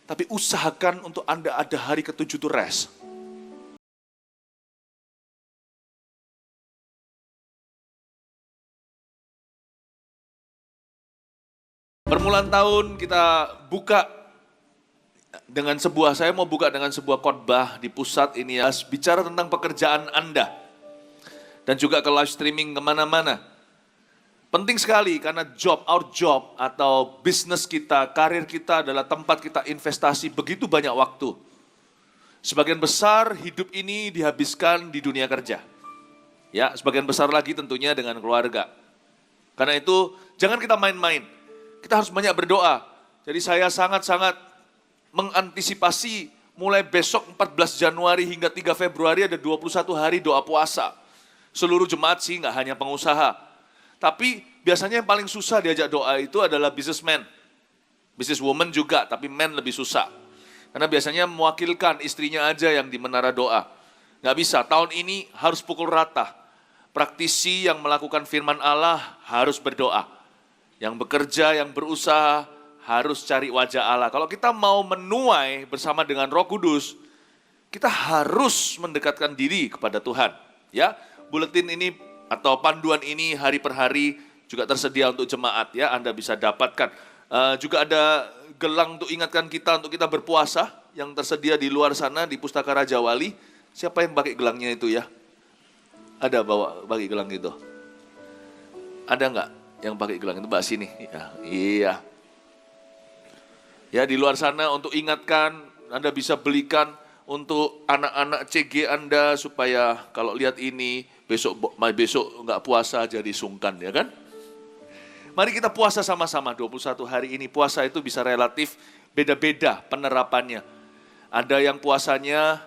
Tapi usahakan untuk Anda ada hari ke-7 itu rest. Permulaan tahun kita buka dengan saya mau buka dengan sebuah khotbah di pusat ini ya, bicara tentang pekerjaan Anda. Dan juga ke live streaming kemana-mana. Penting sekali karena our job atau bisnis kita, karir kita adalah tempat kita investasi begitu banyak waktu. Sebagian besar hidup ini dihabiskan di dunia kerja. Ya, sebagian besar lagi tentunya dengan keluarga. Karena itu jangan kita main-main. Kita harus banyak berdoa. Jadi saya sangat-sangat mengantisipasi mulai besok 14 Januari hingga 3 Februari ada 21 hari doa puasa. Seluruh jemaat sih, nggak hanya pengusaha. Tapi biasanya yang paling susah diajak doa itu adalah businessman. Businesswoman juga, tapi men lebih susah. Karena biasanya mewakilkan istrinya aja yang di menara doa. Nggak bisa, tahun ini harus pukul rata. Praktisi yang melakukan firman Allah harus berdoa. Yang bekerja, yang berusaha, harus cari wajah Allah. Kalau kita mau menuai bersama dengan Roh Kudus, kita harus mendekatkan diri kepada Tuhan. Ya, buletin ini atau panduan ini hari per hari juga tersedia untuk jemaat. Ya, Anda bisa dapatkan. Juga ada gelang untuk ingatkan kita untuk kita berpuasa yang tersedia di luar sana di Pustaka Raja Wali. Siapa yang pakai gelangnya itu ya? Ada bawa pakai gelang itu? Ada enggak? Yang pakai gelang itu Mbak sini. Ya, iya. Ya di luar sana untuk ingatkan, Anda bisa belikan untuk anak-anak CG Anda supaya kalau lihat ini besok enggak puasa jadi sungkan ya kan. Mari kita puasa sama-sama 21 hari ini. Puasa itu bisa relatif beda-beda penerapannya. Ada yang puasanya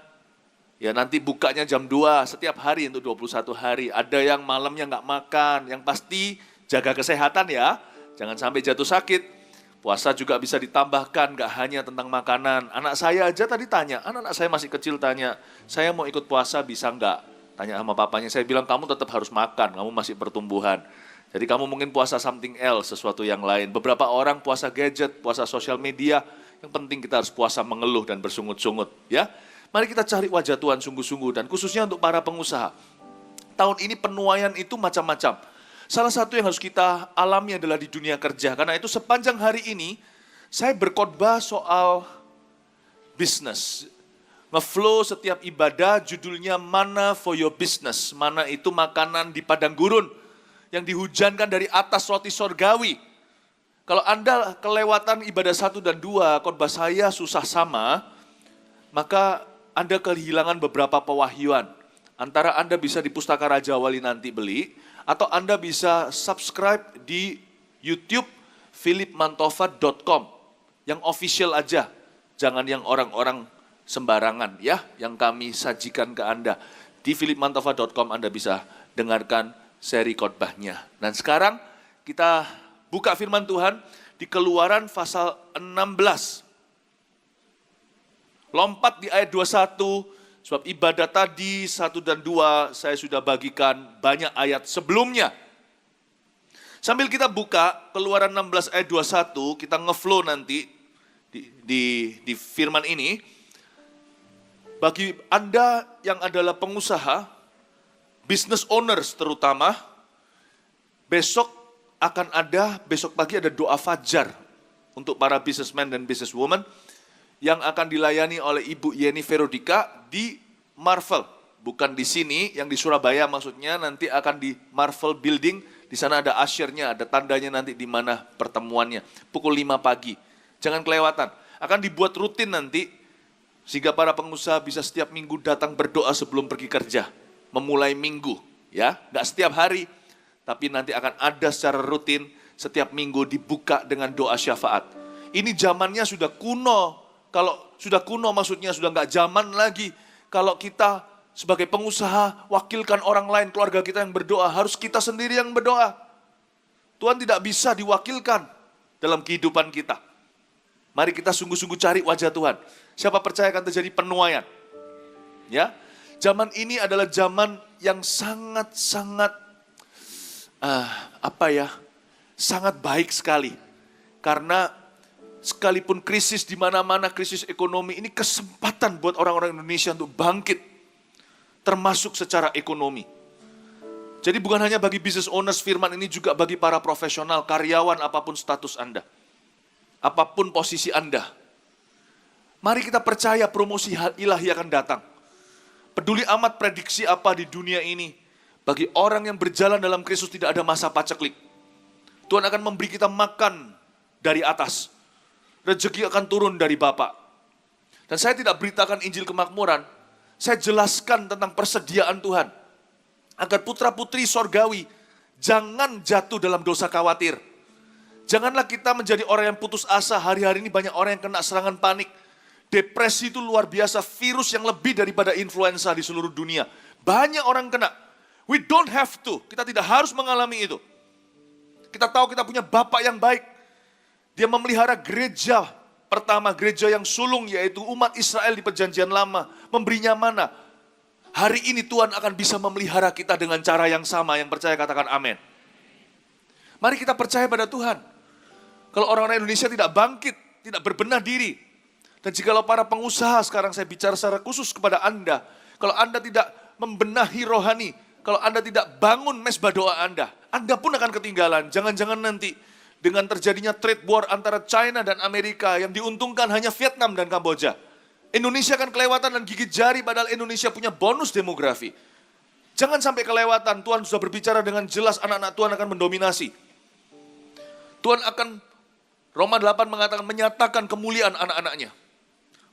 ya nanti bukanya jam 2 setiap hari untuk 21 hari. Ada yang malamnya enggak makan, yang pasti jaga kesehatan ya, jangan sampai jatuh sakit. Puasa juga bisa ditambahkan, gak hanya tentang makanan. Anak saya aja tadi tanya, anak saya masih kecil tanya, saya mau ikut puasa bisa enggak? Tanya sama papanya, saya bilang kamu tetap harus makan, kamu masih pertumbuhan. Jadi kamu mungkin puasa something else, sesuatu yang lain. Beberapa orang puasa gadget, puasa sosial media, yang penting kita harus puasa mengeluh dan bersungut-sungut. Ya, mari kita cari wajah Tuhan sungguh-sungguh, dan khususnya untuk para pengusaha. Tahun ini penuaian itu macam-macam. Salah satu yang harus kita alami adalah di dunia kerja. Karena itu sepanjang hari ini, saya berkhotbah soal bisnis. Ngeflow setiap ibadah judulnya Mana for your business. Mana itu makanan di padang gurun yang dihujankan dari atas roti sorgawi. Kalau Anda kelewatan ibadah 1 dan 2, khotbah saya susah sama, maka Anda kehilangan beberapa pewahyuan. Antara Anda bisa di Pustaka Raja Wali nanti beli, atau Anda bisa subscribe di YouTube philipmantova.com yang official aja, jangan yang orang-orang sembarangan ya, yang kami sajikan ke Anda. Di philipmantova.com Anda bisa dengarkan seri khotbahnya. Dan sekarang kita buka firman Tuhan di Keluaran pasal 16. Lompat di ayat 21. Sebab ibadah tadi 1 dan 2 saya sudah bagikan banyak ayat sebelumnya. Sambil kita buka Keluaran 16 ayat 21, kita ngeflow nanti di firman ini. Bagi Anda yang adalah pengusaha, business owners terutama, besok pagi ada doa fajar untuk para businessman dan businesswoman yang akan dilayani oleh Ibu Yeni Verodika di Marvel. Bukan di sini, yang di Surabaya maksudnya, nanti akan di Marvel Building. Di sana ada usher-nya, ada tandanya nanti di mana pertemuannya. Pukul 5 pagi. Jangan kelewatan. Akan dibuat rutin nanti, sehingga para pengusaha bisa setiap minggu datang berdoa sebelum pergi kerja. Memulai minggu, ya, nggak setiap hari, tapi nanti akan ada secara rutin, setiap minggu dibuka dengan doa syafaat. Ini zamannya sudah kuno. Kalau sudah kuno maksudnya sudah nggak zaman lagi. Kalau kita sebagai pengusaha wakilkan orang lain, keluarga kita yang berdoa, harus kita sendiri yang berdoa. Tuhan tidak bisa diwakilkan dalam kehidupan kita. Mari kita sungguh-sungguh cari wajah Tuhan. Siapa percaya akan terjadi penuaian? Ya, zaman ini adalah zaman yang sangat-sangat sangat baik sekali. Karena sekalipun krisis di mana-mana, krisis ekonomi, ini kesempatan buat orang-orang Indonesia untuk bangkit, termasuk secara ekonomi. Jadi bukan hanya bagi business owners, firman ini juga bagi para profesional, karyawan, apapun status Anda. Apapun posisi Anda. Mari kita percaya promosi ilahi akan datang. Peduli amat prediksi apa di dunia ini. Bagi orang yang berjalan dalam Kristus tidak ada masa paceklik. Tuhan akan memberi kita makan dari atas. Rezeki akan turun dari Bapa. Dan saya tidak beritakan Injil kemakmuran. Saya jelaskan tentang persediaan Tuhan. Agar putra-putri sorgawi jangan jatuh dalam dosa khawatir. Janganlah kita menjadi orang yang putus asa. Hari-hari ini banyak orang yang kena serangan panik. Depresi itu luar biasa, virus yang lebih daripada influenza di seluruh dunia. Banyak orang kena. We don't have to, kita tidak harus mengalami itu. Kita tahu kita punya Bapak yang baik. Dia memelihara gereja pertama, gereja yang sulung, yaitu umat Israel di perjanjian lama. Memberinya mana? Hari ini Tuhan akan bisa memelihara kita dengan cara yang sama. Yang percaya katakan amin. Mari kita percaya pada Tuhan. Kalau orang-orang Indonesia tidak bangkit, tidak berbenah diri. Dan jikalau para pengusaha, sekarang saya bicara secara khusus kepada Anda. Kalau Anda tidak membenahi rohani, kalau Anda tidak bangun mesbah doa Anda pun akan ketinggalan. Jangan-jangan nanti dengan terjadinya trade war antara China dan Amerika, yang diuntungkan hanya Vietnam dan Kamboja. Indonesia akan kelewatan dan gigit jari, padahal Indonesia punya bonus demografi. Jangan sampai kelewatan, Tuhan sudah berbicara dengan jelas, anak-anak Tuhan akan mendominasi. Tuhan akan, Roma 8 mengatakan, menyatakan kemuliaan anak-anaknya.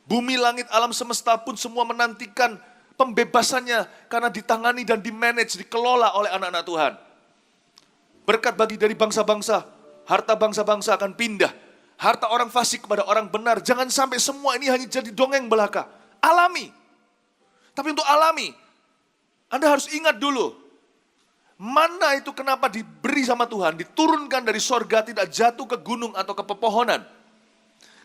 Bumi, langit, alam semesta pun semua menantikan pembebasannya karena ditangani dan dimanage, dikelola oleh anak-anak Tuhan. Berkat bagi dari bangsa-bangsa, harta bangsa-bangsa akan pindah. Harta orang fasik kepada orang benar. Jangan sampai semua ini hanya jadi dongeng belaka. Alami. Tapi untuk alami, Anda harus ingat dulu. Mana itu kenapa diberi sama Tuhan, diturunkan dari sorga, tidak jatuh ke gunung atau ke pepohonan.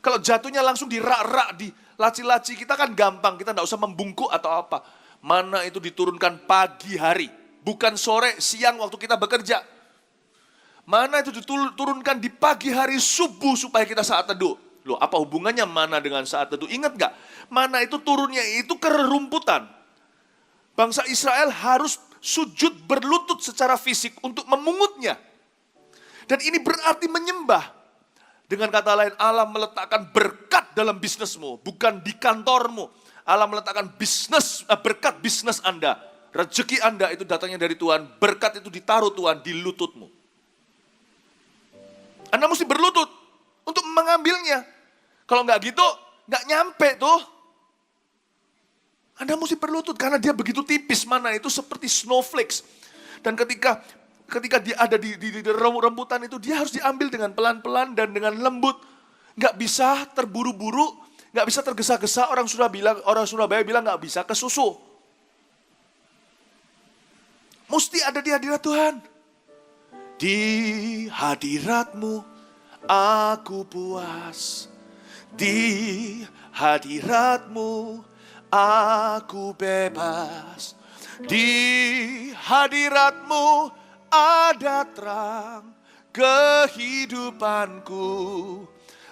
Kalau jatuhnya langsung di rak-rak, di laci-laci, kita kan gampang, kita tidak usah membungkuk atau apa. Mana itu diturunkan pagi hari, bukan sore, siang waktu kita bekerja. Mana itu diturunkan di pagi hari subuh supaya kita saat teduh. Loh, apa hubungannya mana dengan saat teduh? Ingat gak? Mana itu turunnya itu ke rerumputan. Bangsa Israel harus sujud berlutut secara fisik untuk memungutnya. Dan ini berarti menyembah. Dengan kata lain, Allah meletakkan berkat dalam bisnismu, bukan di kantormu. Allah meletakkan berkat bisnis Anda. Rezeki Anda itu datangnya dari Tuhan. Berkat itu ditaruh Tuhan di lututmu. Anda mesti berlutut untuk mengambilnya. Kalau nggak gitu, nggak nyampe tuh. Anda mesti berlutut karena dia begitu tipis, mana itu seperti snowflakes. Dan ketika dia ada di rembutan itu, dia harus diambil dengan pelan-pelan dan dengan lembut. Nggak bisa terburu-buru, nggak bisa tergesa-gesa. Orang Surabaya bilang nggak bisa kesusu. Mesti ada di hadirat Tuhan. Di hadiratmu aku puas. Di hadiratmu aku bebas. Di hadiratmu ada terang kehidupanku.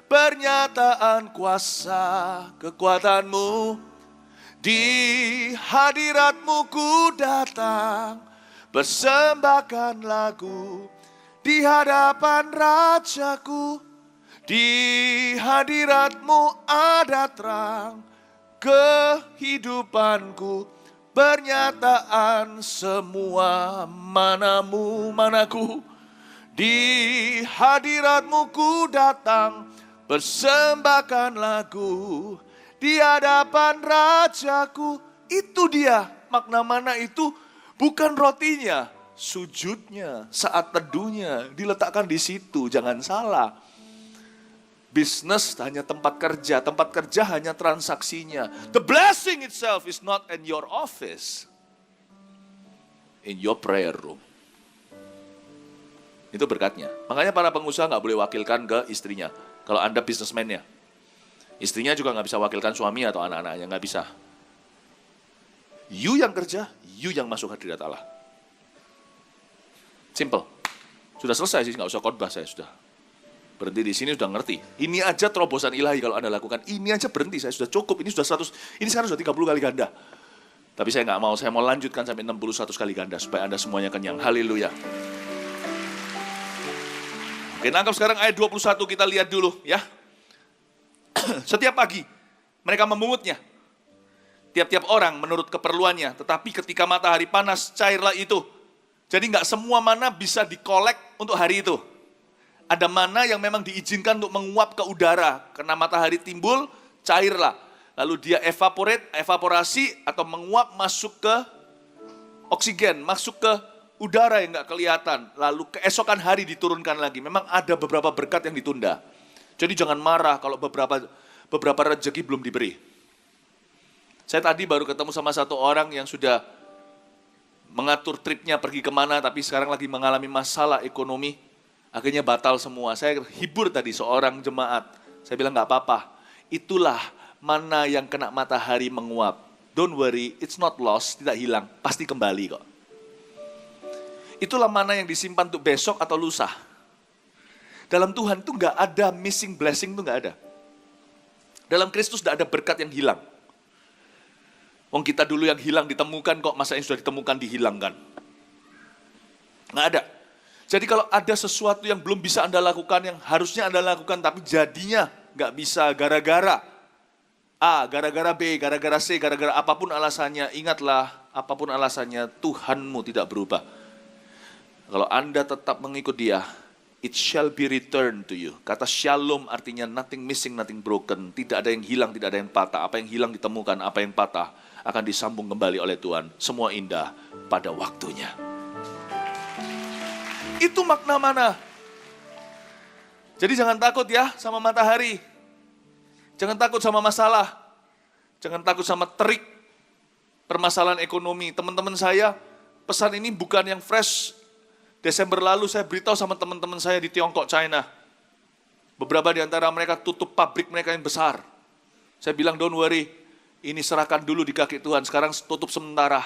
Pernyataan kuasa kekuatanmu. Di hadiratmu ku datang. Persembahkan lagu di hadapan Rajaku. Di hadiratmu ada terang kehidupanku. Pernyataan semua manaku. Di hadiratmu ku datang. Persembahkan lagu di hadapan Rajaku. Itu dia makna mana itu. Bukan rotinya, sujudnya, saat teduhnya diletakkan di situ, jangan salah. Bisnis hanya tempat kerja hanya transaksinya. The blessing itself is not in your office, in your prayer room. Itu berkatnya. Makanya para pengusaha nggak boleh wakilkan ke istrinya. Kalau Anda businessman-nya, istrinya juga nggak bisa wakilkan suami atau anak-anaknya, nggak bisa. You yang kerja, you yang masuk hadirat Allah. Simple. Sudah selesai sih, nggak usah khotbah saya sudah. Berhenti di sini sudah ngerti. Ini aja terobosan ilahi kalau Anda lakukan. Ini aja berhenti, saya sudah cukup. Ini sudah 100, ini sekarang sudah 30 kali ganda. Tapi saya nggak mau, saya mau lanjutkan sampai 61 kali ganda supaya Anda semuanya kenyang. Haleluya. Oke, nangkap sekarang ayat 21 kita lihat dulu ya. Setiap pagi mereka memungutnya. Tiap-tiap orang menurut keperluannya. Tetapi ketika matahari panas, cairlah itu. Jadi nggak semua mana bisa dikolek untuk hari itu. Ada mana yang memang diizinkan untuk menguap ke udara. Karena matahari timbul, cairlah. Lalu dia evaporasi atau menguap masuk ke oksigen, masuk ke udara yang nggak kelihatan. Lalu keesokan hari diturunkan lagi. Memang ada beberapa berkat yang ditunda. Jadi jangan marah kalau beberapa rezeki belum diberi. Saya tadi baru ketemu sama satu orang yang sudah mengatur tripnya pergi kemana, tapi sekarang lagi mengalami masalah ekonomi. Akhirnya batal semua. Saya hibur tadi seorang jemaat. Saya bilang nggak apa-apa. Itulah mana yang kena matahari menguap. Don't worry, it's not lost, tidak hilang. Pasti kembali kok. Itulah mana yang disimpan untuk besok atau lusa. Dalam Tuhan itu nggak ada missing blessing, itu nggak ada. Dalam Kristus tidak ada berkat yang hilang. Wong kita dulu yang hilang ditemukan kok, masa yang sudah ditemukan dihilangkan. Nggak ada. Jadi kalau ada sesuatu yang belum bisa Anda lakukan, yang harusnya Anda lakukan, tapi jadinya nggak bisa gara-gara A, gara-gara B, gara-gara C, gara-gara apapun alasannya, ingatlah apapun alasannya, Tuhanmu tidak berubah. Kalau Anda tetap mengikut Dia, it shall be returned to you. Kata shalom artinya nothing missing, nothing broken. Tidak ada yang hilang, tidak ada yang patah. Apa yang hilang ditemukan, apa yang patah akan disambung kembali oleh Tuhan. Semua indah pada waktunya. Itu makna mana? Jadi jangan takut ya sama matahari. Jangan takut sama masalah. Jangan takut sama terik permasalahan ekonomi. Teman-teman saya, pesan ini bukan yang fresh. Desember lalu saya beritahu sama teman-teman saya di Tiongkok, China. Beberapa di antara mereka tutup pabrik mereka yang besar. Saya bilang, don't worry, ini serahkan dulu di kaki Tuhan. Sekarang tutup sementara.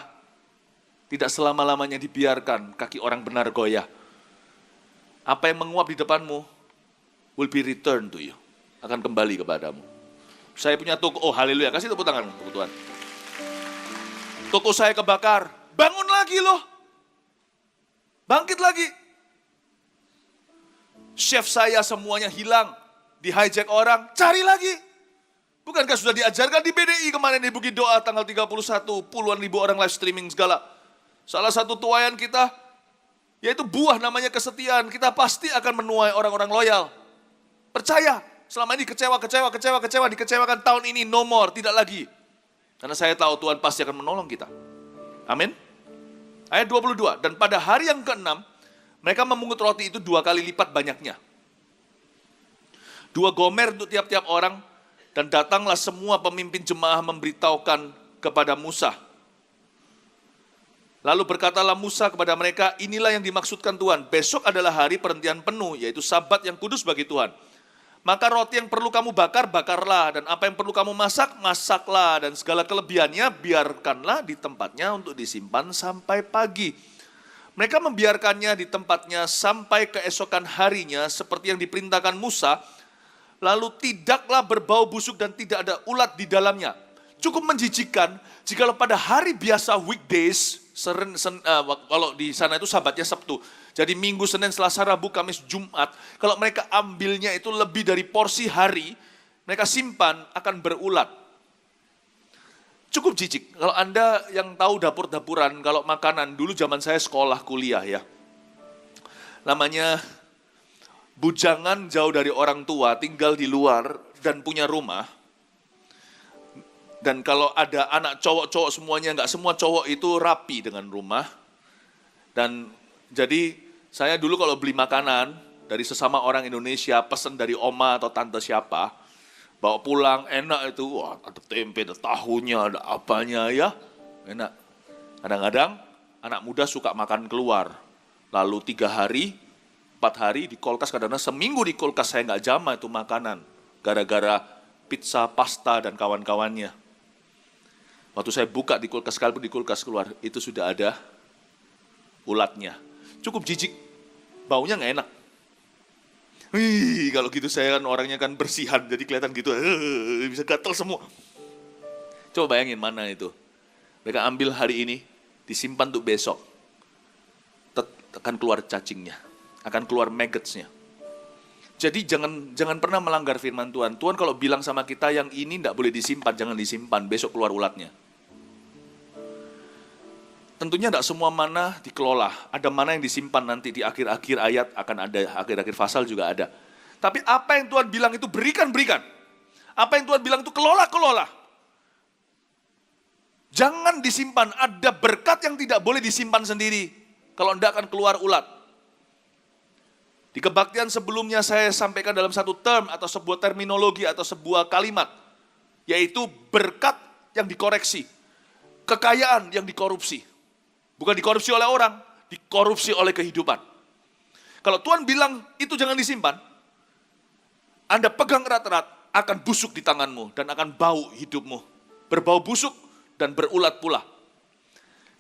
Tidak selama-lamanya dibiarkan kaki orang benar goyah. Apa yang menguap di depanmu will be returned to you. Akan kembali kepadamu. Saya punya toko, oh haleluya, kasih tepuk tangan untuk Tuhan. Toko saya kebakar, bangun lagi loh. Bangkit lagi. Chef saya semuanya hilang, di hijack orang, cari lagi. Bukankah sudah diajarkan di BDI kemarin di Bukit Doa tanggal 31, puluhan ribu orang live streaming segala. Salah satu tuaian kita, yaitu buah namanya kesetiaan. Kita pasti akan menuai orang-orang loyal. Percaya, selama ini kecewa, dikecewakan tahun ini, no more, tidak lagi. Karena saya tahu Tuhan pasti akan menolong kita. Amin. Ayat 22, dan pada hari yang ke-6, mereka memungut roti itu 2 kali lipat banyaknya. 2 gomer untuk tiap-tiap orang, dan datanglah semua pemimpin jemaah memberitahukan kepada Musa. Lalu berkatalah Musa kepada mereka, inilah yang dimaksudkan Tuhan, besok adalah hari perhentian penuh, yaitu sabat yang kudus bagi Tuhan. Maka roti yang perlu kamu bakar, bakarlah, dan apa yang perlu kamu masak, masaklah, dan segala kelebihannya biarkanlah di tempatnya untuk disimpan sampai pagi. Mereka membiarkannya di tempatnya sampai keesokan harinya, seperti yang diperintahkan Musa, lalu tidaklah berbau busuk dan tidak ada ulat di dalamnya. Cukup menjijikkan, jikalau pada hari biasa weekdays, kalau di sana itu sabatnya Sabtu, jadi Minggu, Senin, Selasa, Rabu, Kamis, Jumat, kalau mereka ambilnya itu lebih dari porsi hari, mereka simpan akan berulat. Cukup jijik. Kalau Anda yang tahu dapur-dapuran, kalau makanan, dulu zaman saya sekolah, kuliah ya. Namanya bujangan jauh dari orang tua, tinggal di luar dan punya rumah. Dan kalau ada anak cowok-cowok semuanya, enggak semua cowok itu rapi dengan rumah. Dan jadi saya dulu kalau beli makanan dari sesama orang Indonesia, pesan dari oma atau tante siapa, bawa pulang, enak itu, wah ada tempe, ada tahunya, ada apanya ya, enak. Kadang-kadang anak muda suka makan keluar, lalu 3 hari, 4 hari di kulkas, kadang-kadang seminggu di kulkas saya nggak jamah itu makanan, gara-gara pizza, pasta, dan kawan-kawannya. Waktu saya buka di kulkas, sekalipun di kulkas keluar, itu sudah ada ulatnya. Cukup jijik, baunya nggak enak. Wih, kalau gitu saya kan orangnya kan bersihan, jadi kelihatan gitu, bisa gatel semua. Coba bayangin mana itu. Mereka ambil hari ini, disimpan untuk besok. Akan keluar cacingnya, akan keluar maggots-nya. Jadi jangan pernah melanggar firman Tuhan. Tuhan kalau bilang sama kita yang ini tidak boleh disimpan, jangan disimpan, besok keluar ulatnya. Tentunya tidak semua mana dikelola. Ada mana yang disimpan nanti di akhir-akhir ayat akan ada, akhir-akhir pasal juga ada. Tapi apa yang Tuhan bilang itu berikan. Apa yang Tuhan bilang itu kelola. Jangan disimpan, ada berkat yang tidak boleh disimpan sendiri. Kalau tidak akan keluar ulat. Di kebaktian sebelumnya saya sampaikan dalam satu term atau sebuah terminologi atau sebuah kalimat. Yaitu berkat yang dikoreksi. Kekayaan yang dikorupsi. Bukan dikorupsi oleh orang, dikorupsi oleh kehidupan. Kalau Tuhan bilang itu jangan disimpan, Anda pegang erat-erat, akan busuk di tanganmu dan akan bau hidupmu. Berbau busuk dan berulat pula.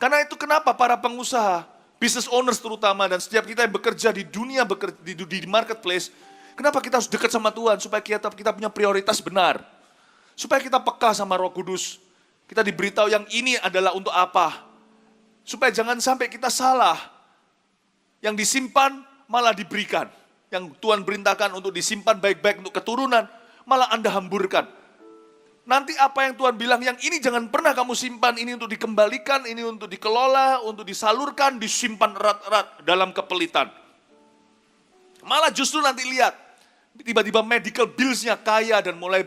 Karena itu kenapa para pengusaha, business owners terutama, dan setiap kita yang bekerja di dunia, di marketplace, kenapa kita harus dekat sama Tuhan, supaya kita punya prioritas benar. Supaya kita peka sama Roh Kudus. Kita diberitahu yang ini adalah untuk apa. Supaya jangan sampai kita salah. Yang disimpan malah diberikan. Yang Tuhan perintahkan untuk disimpan baik-baik untuk keturunan, malah Anda hamburkan. Nanti apa yang Tuhan bilang, yang ini jangan pernah kamu simpan, ini untuk dikembalikan, ini untuk dikelola, untuk disalurkan, disimpan erat-erat dalam kepelitan. Malah justru nanti lihat, tiba-tiba medical bills-nya kaya dan mulai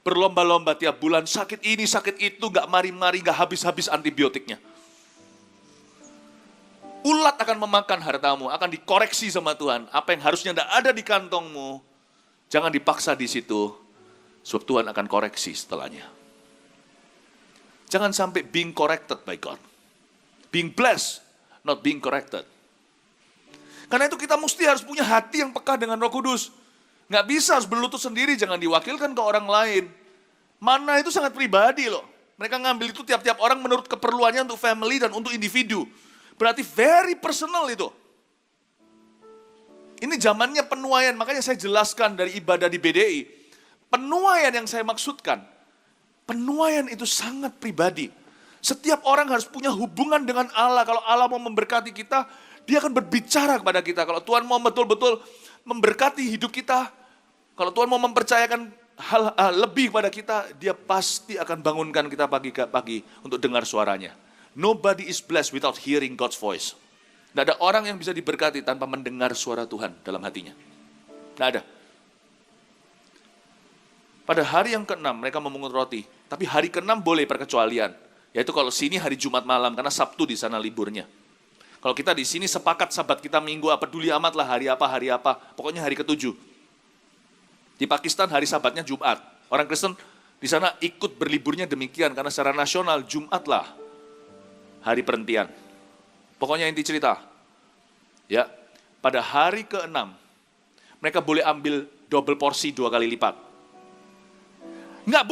berlomba-lomba tiap bulan, sakit ini, sakit itu, gak mari-mari, gak habis-habis antibiotiknya. Ulat akan memakan hartamu, akan dikoreksi sama Tuhan. Apa yang harusnya tidak ada di kantongmu, jangan dipaksa di situ, sebab Tuhan akan koreksi setelahnya. Jangan sampai being corrected by God. Being blessed, not being corrected. Karena itu kita mesti harus punya hati yang peka dengan Roh Kudus. Nggak bisa harus berlutut sendiri, jangan diwakilkan ke orang lain. Mana itu sangat pribadi loh. Mereka ngambil itu tiap-tiap orang menurut keperluannya untuk family dan untuk individu. Berarti very personal itu. Ini zamannya penuaian, makanya saya jelaskan dari ibadah di BDI. Penuaian yang saya maksudkan, penuaian itu sangat pribadi. Setiap orang harus punya hubungan dengan Allah. Kalau Allah mau memberkati kita, Dia akan berbicara kepada kita. Kalau Tuhan mau betul-betul memberkati hidup kita, kalau Tuhan mau mempercayakan hal lebih kepada kita, Dia pasti akan bangunkan kita pagi-pagi untuk dengar suaranya. Nobody is blessed without hearing God's voice. Tidak ada orang yang bisa diberkati tanpa mendengar suara Tuhan dalam hatinya. Tidak ada. Pada hari yang ke-6 mereka memungut roti. Tapi hari ke-6 boleh perkecualian. Yaitu kalau sini hari Jumat malam, karena Sabtu di sana liburnya. Kalau kita di sini sepakat sabat kita minggu, peduli amat lah hari apa. Pokoknya hari ke-7. Di Pakistan hari sabatnya Jumat. Orang Kristen di sana ikut berliburnya demikian. Karena secara nasional Jumat lah hari perhentian. Pokoknya inti cerita. Ya, pada hari ke-6 mereka boleh ambil double porsi 2 kali lipat. Nggak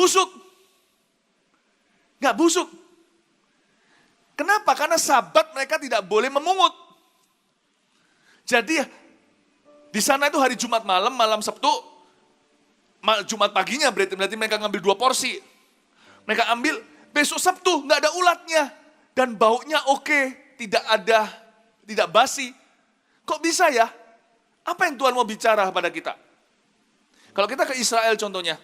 busuk. Kenapa? Karena Sabat mereka tidak boleh memungut. Jadi di sana itu hari Jumat malam, malam Sabtu, Jumat paginya berarti mereka ngambil 2 porsi. Mereka ambil besok Sabtu, nggak ada ulatnya. Dan baunya oke, tidak basi. Kok bisa ya? Apa yang Tuhan mau bicara pada kita? Kalau kita ke Israel contohnya,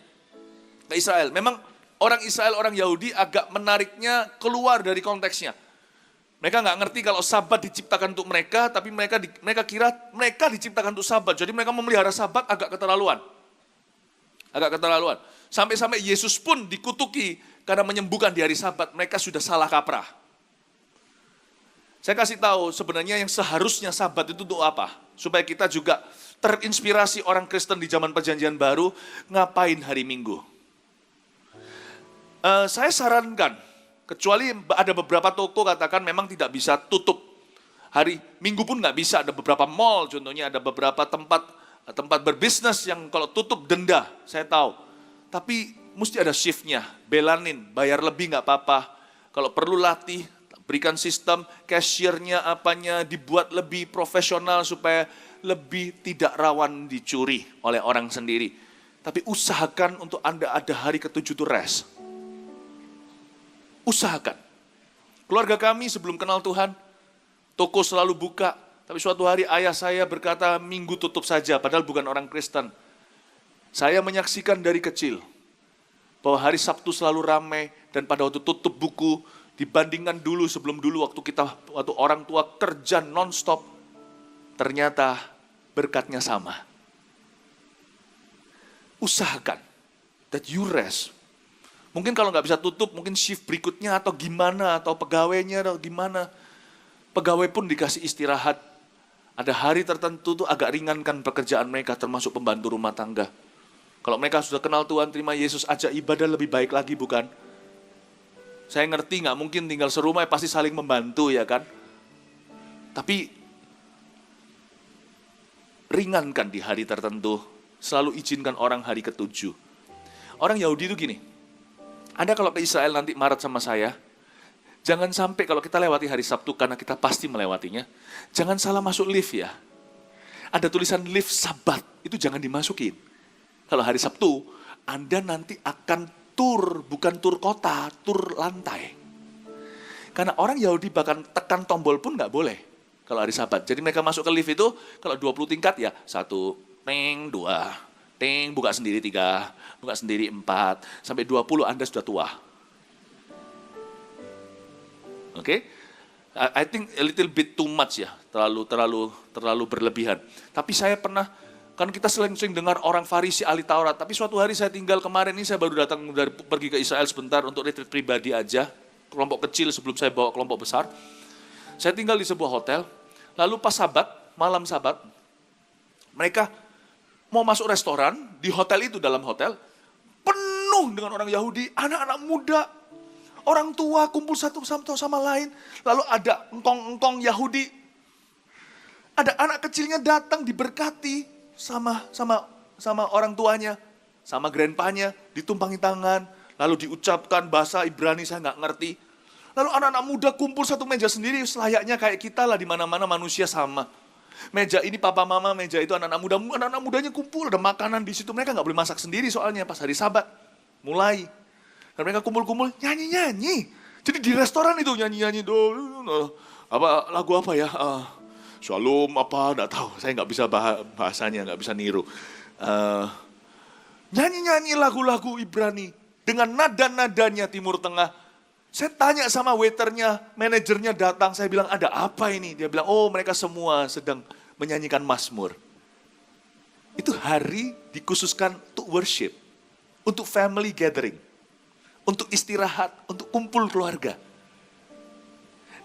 ke Israel, memang orang Israel, orang Yahudi agak menariknya keluar dari konteksnya. Mereka nggak ngerti kalau Sabat diciptakan untuk mereka, tapi mereka kira mereka diciptakan untuk Sabat. Jadi mereka memelihara Sabat agak keterlaluan. Sampai-sampai Yesus pun dikutuki karena menyembuhkan di hari Sabat. Mereka sudah salah kaprah. Saya kasih tahu sebenarnya yang seharusnya Sabat itu untuk apa? Supaya kita juga terinspirasi orang Kristen di zaman Perjanjian Baru, ngapain hari Minggu? Saya sarankan, kecuali ada beberapa toko katakan memang tidak bisa tutup. Hari Minggu pun nggak bisa, ada beberapa mall contohnya, ada beberapa tempat berbisnis yang kalau tutup denda, saya tahu. Tapi mesti ada shiftnya, belanin, bayar lebih nggak apa-apa. Kalau perlu latih, berikan sistem, cashiernya apanya dibuat lebih profesional supaya lebih tidak rawan dicuri oleh orang sendiri. Tapi usahakan untuk Anda ada hari ketujuh itu rest. Usahakan. Keluarga kami sebelum kenal Tuhan, toko selalu buka. Tapi suatu hari ayah saya berkata, Minggu tutup saja, padahal bukan orang Kristen. Saya menyaksikan dari kecil, bahwa hari Sabtu selalu ramai, dan pada waktu tutup buku, dibandingkan dulu, sebelum dulu waktu orang tua kerja non-stop, ternyata berkatnya sama. Usahakan that you rest. Mungkin kalau nggak bisa tutup, mungkin shift berikutnya atau gimana, atau pegawainya atau gimana. Pegawai pun dikasih istirahat. Ada hari tertentu tuh agak ringankan pekerjaan mereka, termasuk pembantu rumah tangga. Kalau mereka sudah kenal Tuhan, terima Yesus, ajak ibadah lebih baik lagi, bukan? Saya ngerti nggak mungkin tinggal serumah pasti saling membantu, ya kan? Tapi ringankan di hari tertentu. Selalu izinkan orang hari ketujuh. Orang Yahudi itu gini, Anda kalau ke Israel nanti Maret sama saya, jangan sampai kalau kita lewati hari Sabtu, karena kita pasti melewatinya, jangan salah masuk lift ya. Ada tulisan lift Sabat, itu jangan dimasukin. Kalau hari Sabtu, Anda nanti akan tur, bukan tur kota, tur lantai. Karena orang Yahudi bahkan tekan tombol pun nggak boleh kalau hari Sabat. Jadi mereka masuk ke lift itu, kalau 20 tingkat ya, 1, ting, 2, ting, buka sendiri 3, buka sendiri 4, sampai 20 Anda sudah tua. Oke? I think a little bit too much ya, terlalu berlebihan. Tapi saya pernah, kan kita sering dengar orang Farisi ahli Taurat, tapi suatu hari saya tinggal kemarin ini, saya baru datang pergi ke Israel sebentar untuk retreat pribadi aja, kelompok kecil sebelum saya bawa kelompok besar. Saya tinggal di sebuah hotel, lalu pas Sabat, malam Sabat, mereka mau masuk restoran, di hotel itu, dalam hotel, penuh dengan orang Yahudi, anak-anak muda, orang tua kumpul satu sama lain, lalu ada engkong-engkong Yahudi, ada anak kecilnya datang diberkati sama orang tuanya, sama grandpanya, ditumpangi tangan, lalu diucapkan bahasa Ibrani saya nggak ngerti. Lalu anak-anak muda kumpul satu meja sendiri, selayaknya kayak kita lah, di mana-mana manusia sama. Meja ini papa mama, meja itu anak-anak mudanya kumpul, ada makanan di situ. Mereka nggak boleh masak sendiri soalnya pas hari Sabat mulai. Dan mereka kumpul-kumpul nyanyi-nyanyi. Jadi di restoran itu nyanyi-nyanyi lagu apa ya? Shalom apa? Nggak tahu. Saya nggak bisa bahasanya, nggak bisa niru. Nyanyi-nyanyi lagu-lagu Ibrani dengan nada-nadanya Timur Tengah. Saya tanya sama waiternya, manajernya datang, saya bilang ada apa ini? Dia bilang, oh mereka semua sedang menyanyikan mazmur. Itu hari dikhususkan untuk worship, untuk family gathering, untuk istirahat, untuk kumpul keluarga.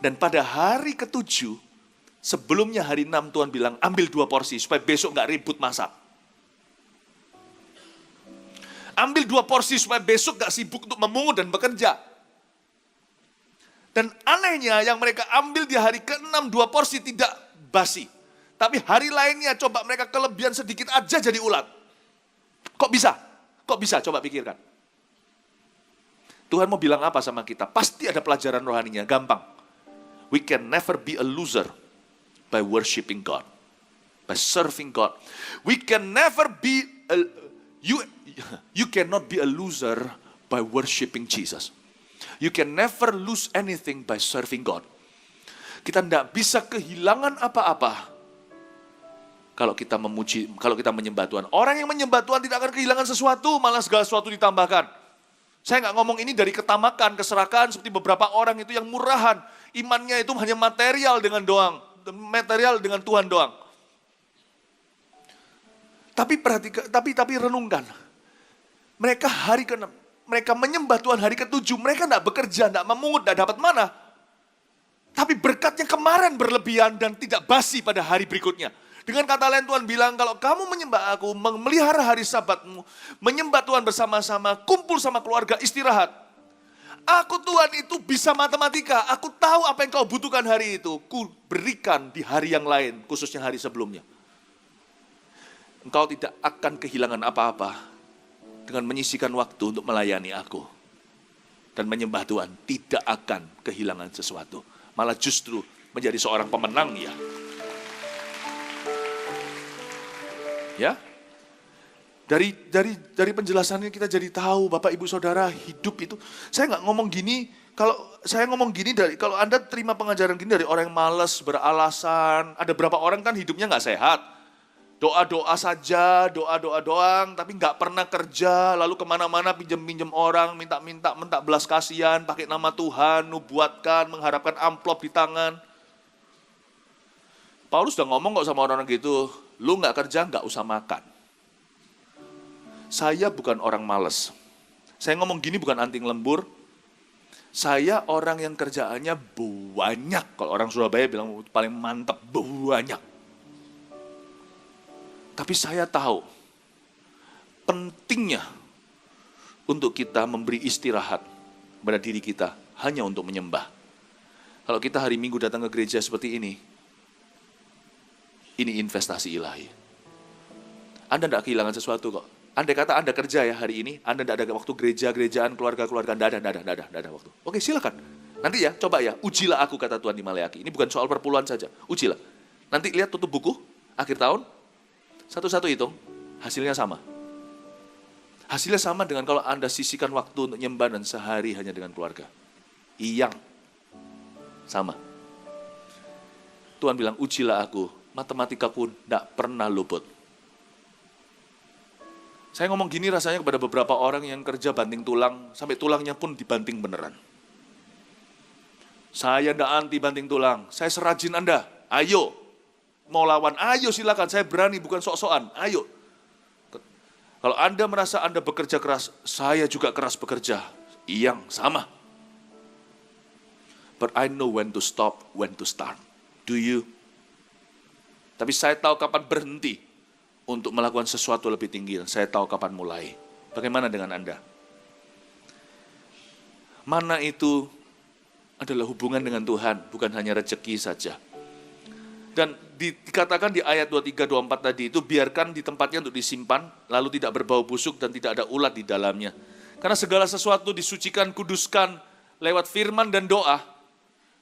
Dan pada hari ketujuh, sebelumnya hari 6 Tuhan bilang, ambil 2 porsi supaya besok gak ribut masak. Ambil 2 porsi supaya besok gak sibuk untuk memungut dan bekerja. Dan anehnya yang mereka ambil di hari ke-6 2 porsi tidak basi. Tapi hari lainnya coba mereka kelebihan sedikit aja jadi ulat. Kok bisa? Kok bisa? Coba pikirkan. Tuhan mau bilang apa sama kita? Pasti ada pelajaran rohaninya, gampang. We can never be a loser by worshiping God. By serving God. We can never be, you cannot be a loser by worshiping Jesus. You can never lose anything by serving God. Kita tidak bisa kehilangan apa-apa kalau kita memuji, kalau kita menyembah Tuhan. Orang yang menyembah Tuhan tidak akan kehilangan sesuatu, malah segala sesuatu ditambahkan. Saya nggak ngomong ini dari ketamakan, keserakahan seperti beberapa orang itu yang murahan. Imannya itu hanya material dengan doang, material dengan Tuhan doang. Tapi perhatikan, tapi renungkan. Mereka hari ke-6. Mereka menyembah Tuhan hari ke-7, mereka tidak bekerja, tidak memungut, tidak dapat mana. Tapi berkatnya kemarin berlebihan dan tidak basi pada hari berikutnya. Dengan kata lain Tuhan bilang, kalau kamu menyembah aku, memelihara hari Sabatmu, menyembah Tuhan bersama-sama, kumpul sama keluarga, istirahat. Aku Tuhan itu bisa matematika, aku tahu apa yang kau butuhkan hari itu. Ku berikan di hari yang lain, khususnya hari sebelumnya. Engkau tidak akan kehilangan apa-apa dengan menyisihkan waktu untuk melayani aku. Dan menyembah Tuhan tidak akan kehilangan sesuatu. Malah justru menjadi seorang pemenang ya. Ya, dari penjelasannya kita jadi tahu, Bapak Ibu Saudara, hidup itu. Saya nggak ngomong gini, kalau saya ngomong gini kalau Anda terima pengajaran gini dari orang yang malas, beralasan. Ada berapa orang kan hidupnya nggak sehat. Doa-doa saja, doa-doa doang, tapi nggak pernah kerja, lalu kemana-mana pinjem-pinjem orang, minta-minta belas kasihan, pakai nama Tuhan, nubuatkan, mengharapkan amplop di tangan. Paulus udah ngomong kok sama orang-orang gitu, lu nggak kerja nggak usah makan. Saya bukan orang malas. Saya ngomong gini bukan anting lembur. Saya orang yang kerjaannya banyak. Kalau orang Surabaya bilang paling mantap, banyak. Tapi saya tahu pentingnya untuk kita memberi istirahat pada diri kita hanya untuk menyembah. Kalau kita hari Minggu datang ke gereja seperti ini investasi ilahi. Anda tidak kehilangan sesuatu kok. Andai kata Anda kerja ya hari ini, Anda tidak ada waktu gereja-gerejaan, keluarga-keluarga, tidak ada waktu. Oke, silakan. Nanti ya, coba ya, ujilah aku, kata Tuhan di Maleakhi. Ini bukan soal perpuluhan saja, ujilah. Nanti lihat tutup buku, akhir tahun, satu-satu hitung, hasilnya sama. Hasilnya sama dengan kalau Anda sisihkan waktu untuk nyembah dan sehari hanya dengan keluarga. Sama. Tuhan bilang, ujilah aku, matematikaku tidak pernah luput. Saya ngomong gini rasanya kepada beberapa orang yang kerja banting tulang, sampai tulangnya pun dibanting beneran. Saya tidak anti banting tulang, saya serajin Anda, ayo. Mau lawan, ayo silakan, saya berani, bukan sok-sokan, ayo. Kalau Anda merasa Anda bekerja keras, saya juga keras bekerja. Sama. But I know when to stop, when to start. Do you? Tapi saya tahu kapan berhenti untuk melakukan sesuatu lebih tinggi. Saya tahu kapan mulai. Bagaimana dengan Anda? Mana itu adalah hubungan dengan Tuhan, bukan hanya rezeki saja. Dan dikatakan di ayat 23-24 tadi itu, biarkan di tempatnya untuk disimpan, lalu tidak berbau busuk dan tidak ada ulat di dalamnya. Karena segala sesuatu disucikan, kuduskan lewat firman dan doa.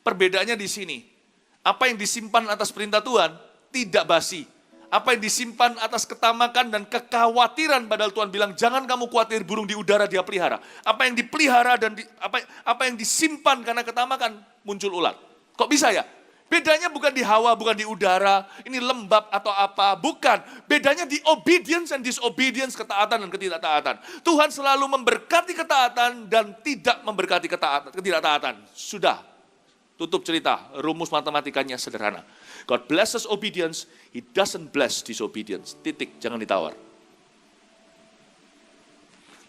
Perbedaannya di sini. Apa yang disimpan atas perintah Tuhan, tidak basi. Apa yang disimpan atas ketamakan dan kekhawatiran, padahal Tuhan bilang, jangan kamu khawatir, burung di udara dia pelihara. Apa yang dipelihara dan apa yang disimpan karena ketamakan, muncul ulat. Kok bisa ya? Bedanya bukan di hawa, bukan di udara, ini lembab atau apa, bukan. Bedanya di obedience and disobedience, ketaatan dan ketidaktaatan. Tuhan selalu memberkati ketaatan dan tidak memberkati ketidaktaatan. Sudah, tutup cerita, rumus matematikanya sederhana. God blesses obedience, He doesn't bless disobedience. Titik, jangan ditawar.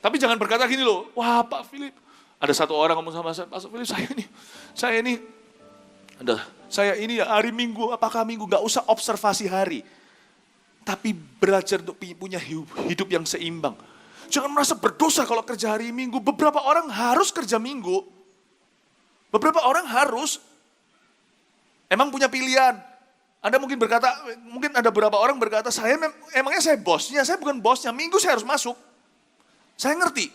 Tapi jangan berkata gini loh, wah Pak Philip, ada satu orang ngomong sama saya, Pak Philip, saya ini ya hari Minggu, apakah Minggu, gak usah observasi hari. Tapi belajar untuk punya hidup yang seimbang. Jangan merasa berdosa kalau kerja hari Minggu. Beberapa orang harus kerja Minggu. Beberapa orang harus. Emang punya pilihan. Anda mungkin berkata, mungkin ada beberapa orang berkata, emangnya saya bosnya, saya bukan bosnya. Minggu saya harus masuk. Saya ngerti.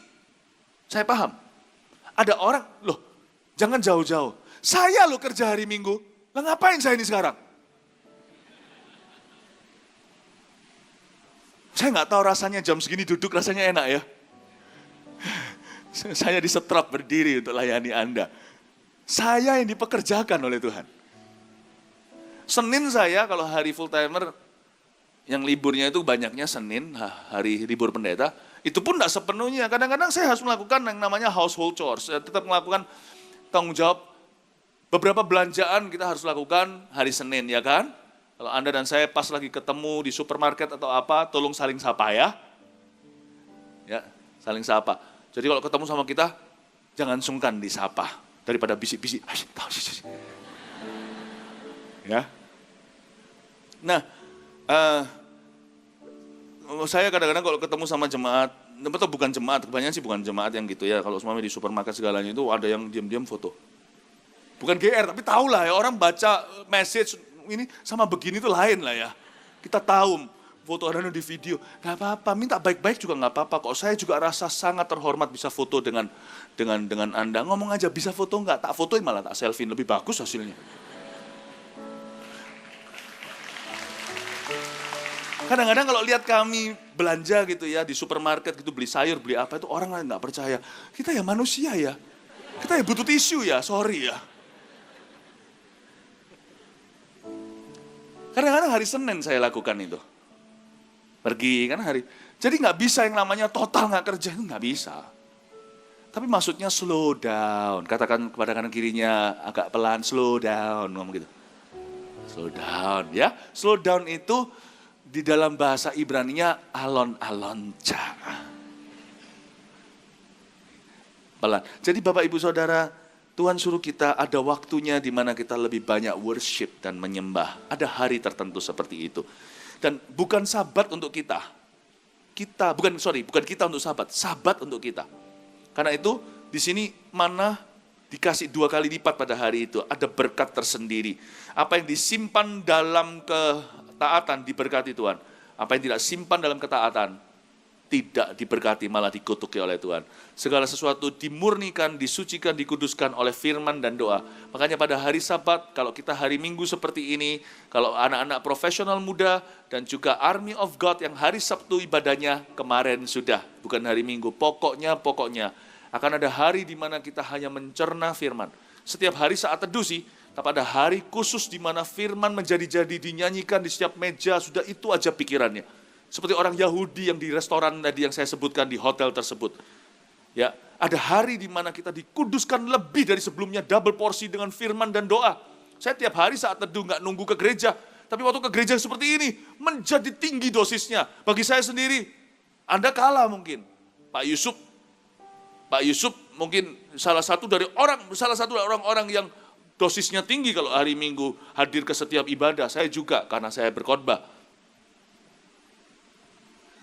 Saya paham. Ada orang, loh jangan jauh-jauh. Saya loh kerja hari Minggu. Lah ngapain saya ini sekarang? Saya nggak tahu rasanya jam segini duduk rasanya enak ya. Saya disetrap berdiri untuk layani Anda. Saya yang dipekerjakan oleh Tuhan. Senin saya kalau hari full timer, yang liburnya itu banyaknya Senin, hari libur pendeta, itu pun tidak sepenuhnya. Kadang-kadang saya harus melakukan yang namanya household chores. Saya tetap melakukan tanggung jawab. Beberapa belanjaan kita harus lakukan hari Senin, ya kan? Kalau Anda dan saya pas lagi ketemu di supermarket atau apa, tolong saling sapa ya. Ya, saling sapa. Jadi kalau ketemu sama kita, jangan sungkan disapa. Daripada bisik-bisik. Ya. Nah, saya kadang-kadang kalau ketemu sama jemaat, betul bukan jemaat, kebanyakan sih bukan jemaat yang gitu ya. Kalau semuanya di supermarket segalanya itu ada yang diam-diam foto. Bukan GR, tapi tahu lah ya, orang baca message ini sama begini tuh lain lah ya. Kita tahu foto Anda di video, gak apa-apa, minta baik-baik juga gak apa-apa. Kok saya juga rasa sangat terhormat bisa foto dengan Anda. Ngomong aja, bisa foto nggak? Tak fotoin malah tak selfie, lebih bagus hasilnya. Kadang-kadang kalau lihat kami belanja gitu ya, di supermarket gitu, beli sayur, beli apa, itu orang lain nggak percaya. Kita ya manusia ya. Kita ya butuh tisu ya, sorry ya. Kadang-kadang hari Senin saya lakukan itu. Pergi kan hari. Jadi nggak bisa yang namanya total nggak kerja, itu nggak bisa. Tapi maksudnya slow down. Katakan kepada kanan kirinya agak pelan, slow down. Ngomong gitu. Slow down ya. Slow down itu di dalam bahasa Ibraninya alon-alonca. Pelan. Jadi Bapak Ibu Saudara, Tuhan suruh kita ada waktunya di mana kita lebih banyak worship dan menyembah. Ada hari tertentu seperti itu. Dan bukan sabat untuk kita. Bukan kita untuk sabat untuk kita. Karena itu di sini mana dikasih 2 kali lipat pada hari itu. Ada berkat tersendiri. Apa yang disimpan dalam ketaatan diberkati Tuhan. Apa yang tidak simpan dalam ketaatan tidak diberkati, malah dikutuki oleh Tuhan. Segala sesuatu dimurnikan, disucikan, dikuduskan oleh firman dan doa. Makanya pada hari Sabat, kalau kita hari Minggu seperti ini, kalau anak-anak profesional muda dan juga Army of God yang hari Sabtu ibadahnya kemarin sudah, bukan hari Minggu. Pokoknya akan ada hari di mana kita hanya mencerna firman. Setiap hari saat teduh sih, tapi ada hari khusus di mana firman menjadi-jadi dinyanyikan di setiap meja, sudah itu aja pikirannya. Seperti orang Yahudi yang di restoran tadi yang saya sebutkan di hotel tersebut. Ya, ada hari di mana kita dikuduskan lebih dari sebelumnya, double porsi dengan firman dan doa. Saya tiap hari saat teduh nggak nunggu ke gereja, tapi waktu ke gereja seperti ini menjadi tinggi dosisnya. Bagi saya sendiri, Anda kalah mungkin. Pak Yusuf mungkin salah satu orang-orang yang dosisnya tinggi kalau hari Minggu hadir ke setiap ibadah. Saya juga karena saya berkhotbah.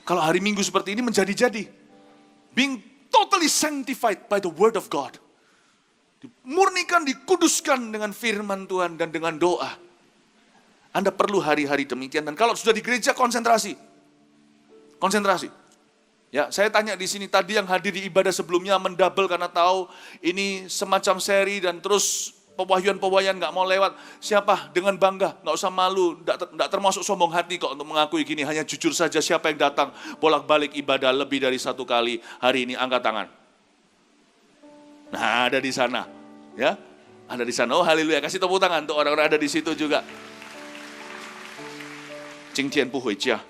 Kalau hari Minggu seperti ini menjadi-jadi. Being totally sanctified by the word of God. Dimurnikan, dikuduskan dengan firman Tuhan dan dengan doa. Anda perlu hari-hari demikian. Dan kalau sudah di gereja, konsentrasi. Ya, saya tanya di sini tadi yang hadir di ibadah sebelumnya mendouble karena tahu ini semacam seri dan terus pewahyuan nggak mau lewat. Siapa? Dengan bangga, nggak usah malu, nggak termasuk sombong hati kok untuk mengakui gini. Hanya jujur saja siapa yang datang bolak-balik ibadah lebih dari 1 kali hari ini, angkat tangan. Nah, ada di sana, ya, ada di sana. Oh haleluya, kasih tepuk tangan untuk orang-orang ada di situ juga. 今天不回家